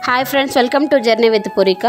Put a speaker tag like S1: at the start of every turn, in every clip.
S1: Hi friends, welcome to journey with Poorika.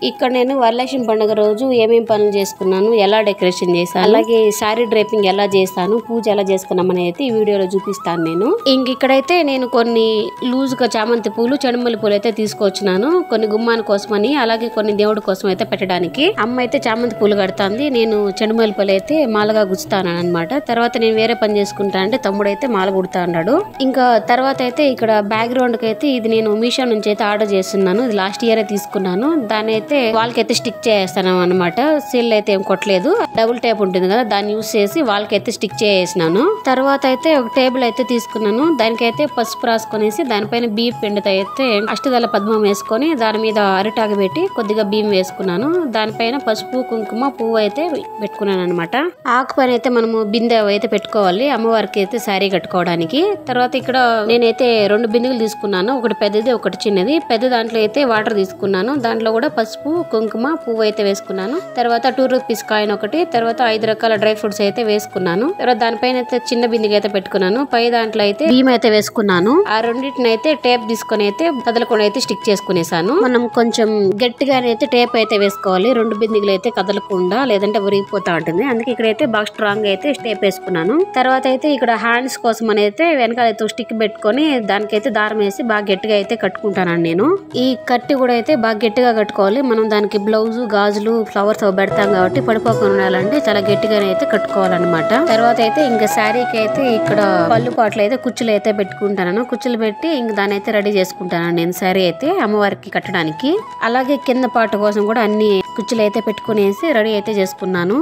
S1: ఇక్కడ నేను వరలక్ష్మి పండుగ రోజు ఏమేమి పనులు చేసుకున్నాను, ఎలా డెకరేషన్ చేశాను, అలాగే శారీ డ్రైపింగ్ ఎలా చేస్తాను, పూజ ఎలా చేసుకున్నాం అనేది ఈ వీడియోలో చూపిస్తాను నేను. ఇక్కడైతే నేను కొన్ని లూజ్గా చామంతి పూలు, చెడుమల్లి పూలు అయితే తీసుకొచ్చినాను. కొన్ని గుమ్మాని కోసమని, అలాగే కొన్ని దేవుడి కోసం అయితే పెట్టడానికి. అమ్మ అయితే చామంతి పూలు కడుతుంది, నేను చెడుమల్లి పూలు అయితే మాలగా గుచ్చుతాను అనమాట. తర్వాత నేను వేరే పని చేసుకుంటా అంటే తమ్ముడు అయితే మాల కుడతా అన్నాడు. ఇంకా తర్వాత అయితే ఇక్కడ బ్యాక్గ్రౌండ్ కి అయితే ఇది నేను మీషో నుంచి అయితే ఆర్డర్ చేస్తున్నాను. ఇది లాస్ట్ ఇయర్ తీసుకున్నాను. దాన్ని అయితే వాల్ కి అయితే స్టిక్ చేస్తాను అనమాట. సీల్ అయితే ఏం కొట్టలేదు, డబుల్ టేప్ ఉంటుంది కదా, దాన్ని యూస్ చేసి వాల్ కి అయితే స్టిక్ చేసినాను. తర్వాత అయితే ఒక టేబుల్ అయితే తీసుకున్నాను. దానికైతే పసుపు రాసుకొనేసి దానిపైన బియ్యం పిండితో అయితే అష్టదళ పద్మం వేసుకొని దాని మీద అరిటాకు పెట్టి కొద్దిగా బియ్యం వేసుకున్నాను. దానిపైన పసుపు, కుంకుమ, పువ్వు అయితే పెట్టుకున్నాను అనమాట. ఆకు పైన అయితే మనము బిందె అయితే పెట్టుకోవాలి అమ్మవారికి అయితే శారీ కట్టుకోవడానికి. తర్వాత ఇక్కడ నేనైతే 2 బిందెలు తీసుకున్నాను, ఒకటి పెద్దది ఒకటి చిన్నది. పెద్ద దాంట్లో అయితే వాటర్ తీసుకున్నాను, దాంట్లో కూడా పసుపు, కుంకుమ, పువ్వు అయితే వేసుకున్నాను. తర్వాత 2 రూపీస్ కాయిన్ ఒకటి, తర్వాత 5 రకాల డ్రై ఫ్రూట్స్ అయితే వేసుకున్నాను. తర్వాత దానిపైన అయితే చిన్న బిందెకి అయితే పెట్టుకున్నాను. పై దాంట్లో అయితే బియ్యం అయితే వేసుకున్నాను. ఆ రెండింటిని అయితే టేప్ తీసుకుని అయితే కదలకుండా అయితే స్టిక్ చేసుకునేసాను. మనం కొంచెం గట్టిగానైతే టేప్ అయితే వేసుకోవాలి, 2 బిందెలు అయితే కదలకుండా, లేదంటే విరిగిపోతా ఉంటుంది. అందుకే ఇక్కడైతే బాగా స్ట్రాంగ్ అయితే టేప్ వేసుకున్నాను. తర్వాత అయితే ఇక్కడ హ్యాండ్స్ కోసం అయితే వెనకాల అయితే స్టిక్ పెట్టుకొని దానికైతే దారం వేసి బాగా గట్టిగా అయితే కట్టుకుంటానండి నేను. ఈ కట్టి కూడా అయితే బాగా గట్టిగా కట్టుకోవాలి. మనం దానికి బ్లౌజ్, గాజులు, ఫ్లవర్స్ పెడతాం కాబట్టి పడిపోకుండా ఉండాలంటే చాలా గట్టిగానే అయితే కట్టుకోవాలన్నమాట. తర్వాత అయితే ఇంకా శారీకి అయితే ఇక్కడ పళ్ళు పాటలు అయితే కుచ్చులు అయితే పెట్టుకుంటాను. కుచ్చులు పెట్టి ఇంక దాని అయితే రెడీ చేసుకుంటాను నేను శారీ అయితే అమ్మవారికి కట్టడానికి. అలాగే కింద పాట కోసం కూడా అన్ని కుచ్చులు అయితే పెట్టుకునేసి రెడీ అయితే చేసుకున్నాను.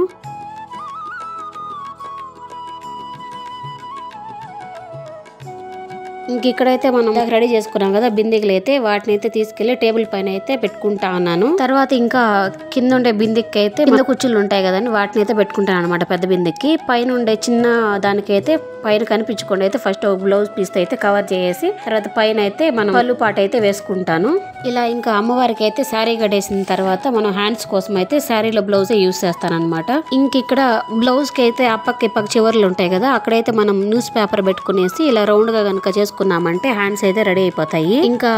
S1: ఇంక ఇక్కడైతే మనం రెడీ చేసుకున్నాం కదా బిందెలు అయితే, వాటిని అయితే తీసుకెళ్లి టేబుల్ పైన అయితే పెట్టుకుంటా ఉన్నాను. తర్వాత ఇంకా కింద ఉండే బిందెకి అయితే కింద కుచ్చులు ఉంటాయి కదండి, వాటిని అయితే పెట్టుకుంటాను అనమాట. పెద్ద బిందెకి పైన ఉండే చిన్న దానికైతే పైన కనిపించకుండా అయితే ఫస్ట్ బ్లౌజ్ పీస్ అయితే కవర్ చేసి తర్వాత పైన అయితే మనం పళ్ళు పాట అయితే వేసుకుంటాను. ఇలా ఇంకా అమ్మవారికి అయితే శారీ కట్టేసిన తర్వాత మనం హ్యాండ్స్ కోసం అయితే శారీలో బ్లౌజ్ యూస్ చేస్తాను అనమాట. ఇంక ఇక్కడ బ్లౌజ్ కి అయితే ఆ పక్క ఈ పక్క చివర్లు ఉంటాయి కదా, అక్కడైతే మనం న్యూస్ పేపర్ పెట్టుకునేసి ఇలా రౌండ్ గా కనుక చేసుకున్నామంటే హ్యాండ్స్ అయితే రెడీ అయిపోతాయి. ఇంకా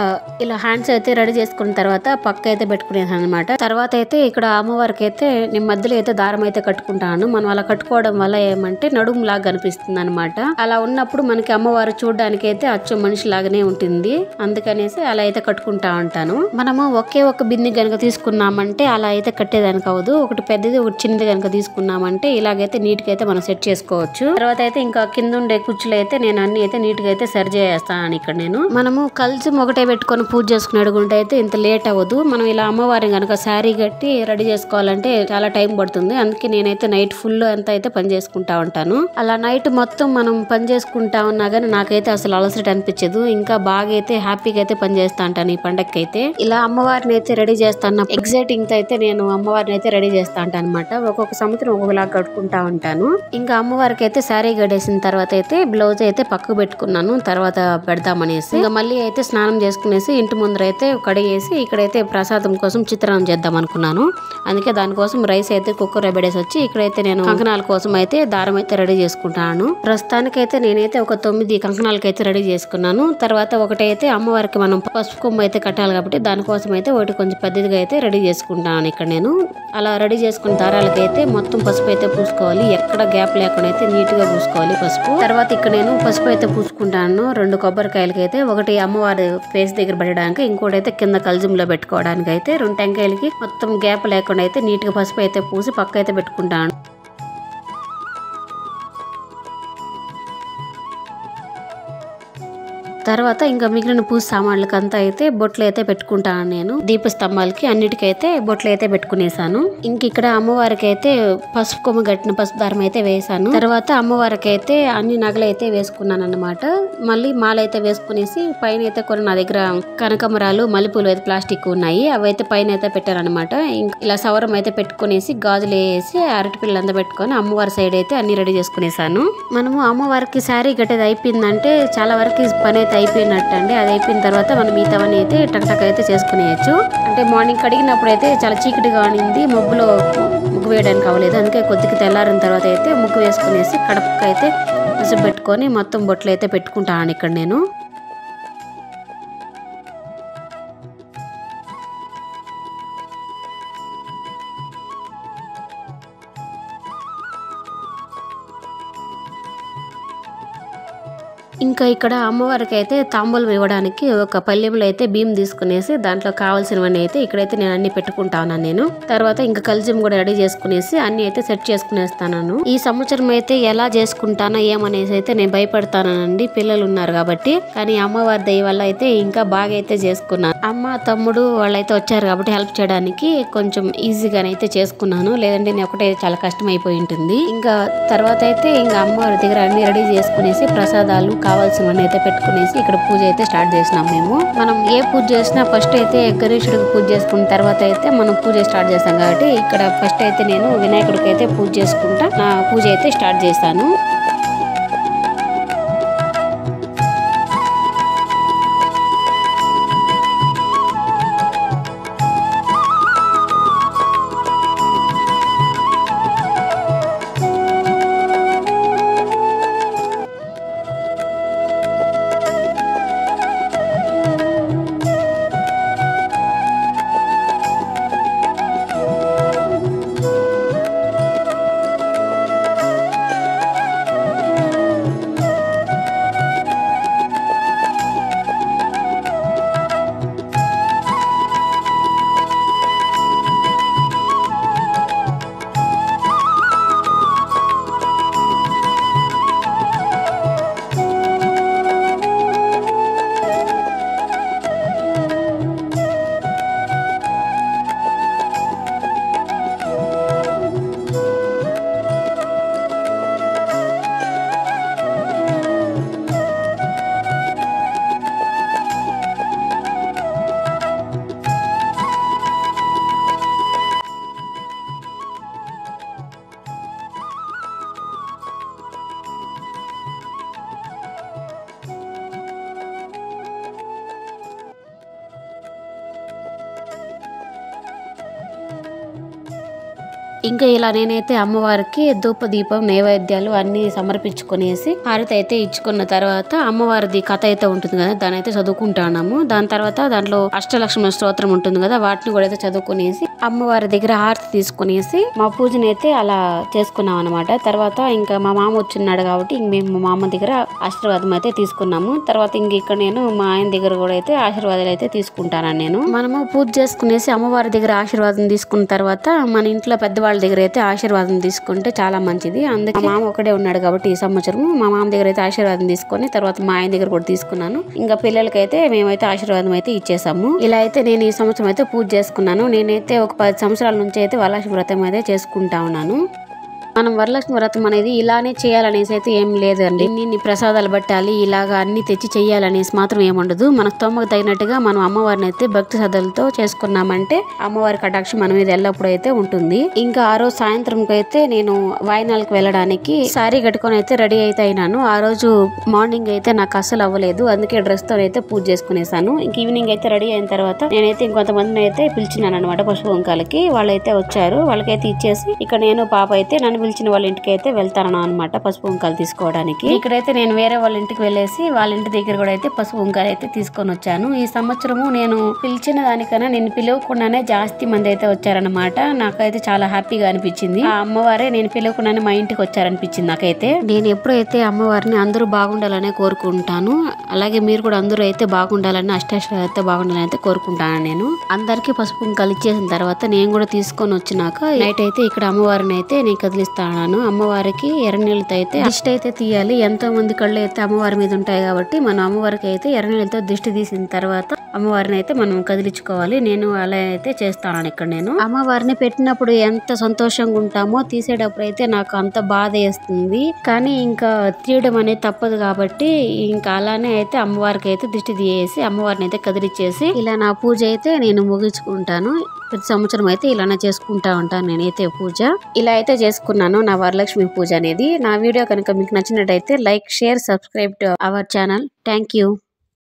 S1: ఇలా హ్యాండ్స్ అయితే రెడీ చేసుకున్న తర్వాత పక్క అయితే పెట్టుకునేసాను అనమాట. తర్వాత అయితే ఇక్కడ అమ్మవారికి అయితే నేను మధ్యలో అయితే దారం అయితే కట్టుకుంటాను. మనం అలా కట్టుకోవడం వల్ల ఏమంటే నడుము లాగా కనిపిస్తుంది అనమాట. అలా ఉన్నప్పుడు మనకి అమ్మవారు చూడడానికి అయితే అచ్చం మనిషి లాగానే ఉంటుంది. అందుకనేసి అలా అయితే కట్టుకుంటా ఉంటాను. మనము ఒకే ఒక బిందె కనుక తీసుకున్నామంటే అలా అయితే కట్టేదానికి అవదు. ఒకటి పెద్దది ఒకటి చిన్నది కనుక తీసుకున్నామంటే ఇలాగైతే నీట్ గా అయితే మనం సెట్ చేసుకోవచ్చు. తర్వాత అయితే ఇంకా కింద ఉండే కుర్చీలు అయితే నేను అన్ని అయితే నీట్ గా అయితే సరి చేస్తాను. ఇక్కడ నేను మనము కలిసి ఒకటే పెట్టుకొని పూజ చేసుకుని అడుగుంటే అయితే ఇంత లేట్ అవ్వదు. మనం ఇలా అమ్మవారిని కనుక శారీ కట్టి రెడీ చేసుకోవాలంటే చాలా టైం పడుతుంది. అందుకే నేనైతే నైట్ ఫుల్ అంతా అయితే పని చేసుకుంటా ఉంటాను. అలా నైట్ మొత్తం మనం పని చేసుకుంటా ఉన్నా గానీ నాకైతే అసలు అలసట అనిపించదు. ఇంకా బాగా అయితే హ్యాపీగా అయితే పని చేస్తా ఉంటాను ఈ పండగకి అయితే. ఇలా అమ్మవారిని అయితే రెడీ చేస్తాను. ఎగ్జైటింగ్ తో అయితే నేను అమ్మవారిని అయితే రెడీ చేస్తా ఉంటాను అనమాట. ఒక్కొక్క సంవత్సరం ఒక్కొక్కలాగా కట్టుకుంటా ఉంటాను. ఇంకా అమ్మవారికి అయితే శారీ కట్టేసిన తర్వాత అయితే బ్లౌజ్ అయితే పక్కకు పెట్టుకున్నాను. తర్వాత పెడదామనేసి ఇంకా మళ్ళీ అయితే స్నానం చేసుకునేసి ఇంటి ముందర అయితే కడిగేసి ఇక్కడైతే ప్రసాదం కోసం చిత్రాన్నం చేద్దాం అనుకున్నాను. అందుకే దానికోసం రైస్ అయితే కుక్కర్ పెట్టేసి వచ్చి ఇక్కడైతే నేను కంకణాల కోసం అయితే దారం అయితే రెడీ చేసుకుంటాను. ప్రస్తుతానికైతే నేనైతే ఒక 9 కంకణాలకి అయితే రెడీ చేసుకున్నాను. తర్వాత ఒకటైతే అమ్మవారికి మనం పసుపు కొమ్ము అయితే కట్టాలి కాబట్టి దానికోసం అయితే ఒకటి కొంచెం పెద్దదిగా అయితే రెడీ చేసుకుంటాను. ఇక్కడ నేను అలా రెడీ చేసుకున్న దారాలకైతే మొత్తం పసుపు అయితే పూసుకోవాలి, ఎక్కడ గ్యాప్ లేకుండా అయితే నీట్ గా పూసుకోవాలి పసుపు. తర్వాత ఇక్కడ నేను పసుపు అయితే పూసుకుంటాను. 2 కొబ్బరికాయలకి అయితే, ఒకటి అమ్మవారి ఫేస్ దగ్గర పెట్టడానికి, ఇంకోటి అయితే కింద కల్జంలో పెట్టుకోవడానికి అయితే 2 టెంకాయలకి మొత్తం గ్యాప్ లేకుండా అయితే నీట్ గా పసుపు అయితే పూసి పక్క అయితే పెట్టుకుంటాను. తర్వాత ఇంకా మిగిలిన పూజ సామాన్లకంతా అయితే బొట్లు అయితే పెట్టుకుంటాను నేను. దీపస్తంభాలకి అన్నిటికైతే బొట్లు అయితే పెట్టుకునేసాను. ఇంక ఇక్కడ అమ్మవారికి అయితే పసుపు కొమ్మ గట్టిన పసుపు దారం అయితే వేసాను. తర్వాత అమ్మవారికి అయితే అన్ని నగలు అయితే వేసుకున్నాను అనమాట. మళ్ళీ మాల అయితే వేసుకునేసి పైన అయితే కొన్ని నా దగ్గర కనకమరాలు, మల్లెపూలు అయితే ప్లాస్టిక్ ఉన్నాయి, అవి అయితే పైన అయితే పెట్టారనమాట. ఇలా సవరం అయితే పెట్టుకునేసి గాజులు వేసి అరటి పిల్లలంతా పెట్టుకొని అమ్మవారి సైడ్ అయితే అన్ని రెడీ చేసుకునేసాను. మనము అమ్మవారికి శారీ కట్టేది అయిపోయిందంటే చాలా వరకు పని అయితే అయిపోయినట్టు అండి. అది అయిపోయిన తర్వాత మనం మిగతావన్నీ అయితే టక్ అయితే చేసుకునేయచ్చు. అంటే మార్నింగ్ కడిగినప్పుడు అయితే చాలా చీకటిగా ఉంది, ముగ్గులో ముగ్గు వేయడానికి అవ్వలేదు. అందుకే కొద్దిగా తెల్లారిన తర్వాత అయితే ముగ్గు వేసుకునేసి కడపకు అయితే విసుగు పెట్టుకొని మొత్తం బొట్లు అయితే పెట్టుకుంటాను ఇక్కడ నేను. ఇంకా ఇక్కడ అమ్మవారికి అయితే తాంబూలం ఇవ్వడానికి ఒక పల్లెంలో అయితే బియ్యం తీసుకునేసి దాంట్లో కావాల్సినవన్నీ అయితే ఇక్కడైతే నేను అన్ని పెట్టుకుంటాను నేను. తర్వాత ఇంకా కల్జం కూడా రెడీ చేసుకునేసి అన్ని అయితే సెట్ చేసుకునేస్తాను. ఈ సంవత్సరం అయితే ఎలా చేసుకుంటానో ఏమనేసి అయితే నేను భయపడతానండి, పిల్లలు ఉన్నారు కాబట్టి. కానీ అమ్మవారి దయ వల్ల అయితే ఇంకా బాగా అయితే చేసుకున్నాను. అమ్మ తమ్ముడు వాళ్ళైతే వచ్చారు కాబట్టి హెల్ప్ చేయడానికి కొంచెం ఈజీగానైతే చేసుకున్నాను, లేదంటే నేను ఒకటే చాలా కష్టం అయిపోయి ఉంటుంది. ఇంకా తర్వాత అయితే ఇంకా అమ్మవారి దగ్గర అన్ని రెడీ చేసుకునేసి ప్రసాదాలు కావాల్సినవన్నీ అయితే పెట్టుకునేసి ఇక్కడ పూజ అయితే స్టార్ట్ చేసినాం మేము. మనం ఏ పూజ చేసినా ఫస్ట్ అయితే గణేశుడికి పూజ చేసుకున్న తర్వాత అయితే మనం పూజ స్టార్ట్ చేస్తాం కాబట్టి ఇక్కడ ఫస్ట్ అయితే నేను వినాయకుడికి అయితే పూజ చేసుకుంటా నా పూజ అయితే స్టార్ట్ చేస్తాను. ఇంకా ఇలా నేనైతే అమ్మవారికి ధూప దీపం నైవేద్యాలు అన్ని సమర్పించుకునేసి హారతి అయితే ఇచ్చుకున్న తర్వాత అమ్మవారిది కథ అయితే ఉంటుంది కదా దాని అయితే చదువుకుంటాము. దాని తర్వాత దాంట్లో అష్టలక్ష్మి స్తోత్రం ఉంటుంది కదా వాటిని కూడా అయితే చదువుకునేసి అమ్మవారి దగ్గర హారతి తీసుకునేసి మా పూజని అయితే అలా చేసుకున్నాం అనమాట. తర్వాత ఇంకా మా మామ వచ్చిన్నాడు కాబట్టి ఇంక మేము మా మామ దగ్గర ఆశీర్వాదం అయితే తీసుకున్నాము. తర్వాత ఇంక ఇక్కడ నేను మా ఆయన దగ్గర కూడా అయితే ఆశీర్వాదాలు అయితే తీసుకుంటాను నేను. మనము పూజ చేసుకునేసి అమ్మవారి దగ్గర ఆశీర్వాదం తీసుకున్న తర్వాత మన ఇంట్లో పెద్దవాళ్ళ దగ్గర అయితే ఆశీర్వాదం తీసుకుంటే చాలా మంచిది. అందుకే మా మామ ఒకడే ఉన్నాడు కాబట్టి ఈ సంవత్సరం మా మామ దగ్గర అయితే ఆశీర్వాదం తీసుకొని తర్వాత మా ఆయన దగ్గర కూడా తీసుకున్నాను. ఇంకా పిల్లలకైతే మేమైతే ఆశీర్వాదం అయితే ఇచ్చేసాము. ఇలా అయితే నేను ఈ సంవత్సరం అయితే పూజ చేసుకున్నాను. నేనైతే ఒక 10 సంవత్సరాల నుంచి అయితే వరలక్ష్మి వ్రతం అయితే చేసుకుంటా ఉన్నాను. మనం వరలక్ష్మి వ్రతం అనేది ఇలానే చేయాలనేసి అయితే ఏం లేదండి. ఇన్ని ప్రసాదాలు పట్టాలి ఇలాగా అన్ని తెచ్చి చెయ్యాలనేసి మాత్రం ఏముండదు. మన స్తోమకు తగినట్టుగా మనం అమ్మవారిని అయితే భక్తి శ్రద్ధలతో చేసుకున్నామంటే అమ్మవారి కటాక్షం మన మీద ఎల్లప్పుడూ అయితే ఉంటుంది. ఇంకా ఆ రోజు సాయంత్రంకి అయితే నేను వాయినాలకు వెళ్ళడానికి శారీ కట్టుకొని అయితే రెడీ అయితే అయినాను. ఆ రోజు మార్నింగ్ అయితే నాకు అస్సలు అవ్వలేదు, అందుకే డ్రెస్ తో అయితే పూజ చేసుకునేసాను. ఇంక ఈవినింగ్ అయితే రెడీ అయిన తర్వాత నేనైతే ఇంకొంతమందిని అయితే పిలిచినాను అనమాట పసుపు కుంకాలకి. వాళ్ళైతే వచ్చారు, వాళ్ళకైతే ఇచ్చేసి ఇక్కడ నేను పాప అయితే నన్ను పిలిచిన వాళ్ళ ఇంటికి అయితే వెళ్తాను అనమాట పసుపు కుంకాలు తీసుకోవడానికి. ఇక్కడైతే నేను వేరే వాళ్ళ ఇంటికి వెళ్ళేసి వాళ్ళ ఇంటి దగ్గర కూడా అయితే పసుపు కుంకాలు అయితే తీసుకొని వచ్చాను. ఈ సంవత్సరము నేను పిలిచిన దానికన్నా నేను పిలవకుండానే జాస్తి మంది అయితే వచ్చారనమాట. నాకైతే చాలా హ్యాపీగా అనిపించింది. ఆ అమ్మవారే నేను పిలవకుండానే మా ఇంటికి వచ్చారనిపించింది నాకైతే. నేను ఎప్పుడైతే అమ్మవారిని అందరూ బాగుండాలనే కోరుకుంటాను, అలాగే మీరు కూడా అందరూ అయితే బాగుండాలని అష్టాశ్వరాలు అయితే బాగుండాలని అయితే కోరుకుంటాను. నేను అందరికీ పసుపు కుంకాలు ఇచ్చేసిన తర్వాత నేను కూడా తీసుకొని వచ్చినాక నైట్ అయితే ఇక్కడ అమ్మవారిని అయితే నేను కదిలిస్తాను. అమ్మవారికి ఎర్రనీళ్ళతో అయితే దిష్టి అయితే తీయాలి. ఎంతో మంది కళ్ళు అయితే అమ్మవారి మీద ఉంటాయి కాబట్టి మనం అమ్మవారికి అయితే ఎర్రనీళ్ళతో దిష్టి తీసిన తర్వాత అమ్మవారిని అయితే మనం కదిలించుకోవాలి. నేను అలా అయితే చేస్తాను. ఇక్కడ నేను అమ్మవారిని పెట్టినప్పుడు ఎంత సంతోషంగా ఉంటామో తీసేటప్పుడు అయితే నాకు అంత బాధ వేస్తుంది. కానీ ఇంకా తీయడం అనేది తప్పదు కాబట్టి ఇంకా అలానే అయితే అమ్మవారికి అయితే దిష్టి తీయేసి అమ్మవారిని అయితే కదిలిచ్చేసి ఇలా నా పూజ అయితే నేను ముగించుకుంటాను. ప్రతి సంవత్సరం అయితే ఇలానే చేసుకుంటా ఉంటాను నేనైతే పూజ. ఇలా అయితే చేసుకున్నాను నా వరలక్ష్మి పూజ అనేది. నా వీడియో కనుక మీకు నచ్చినట్టయితే like, share, subscribe to our channel. Thank you.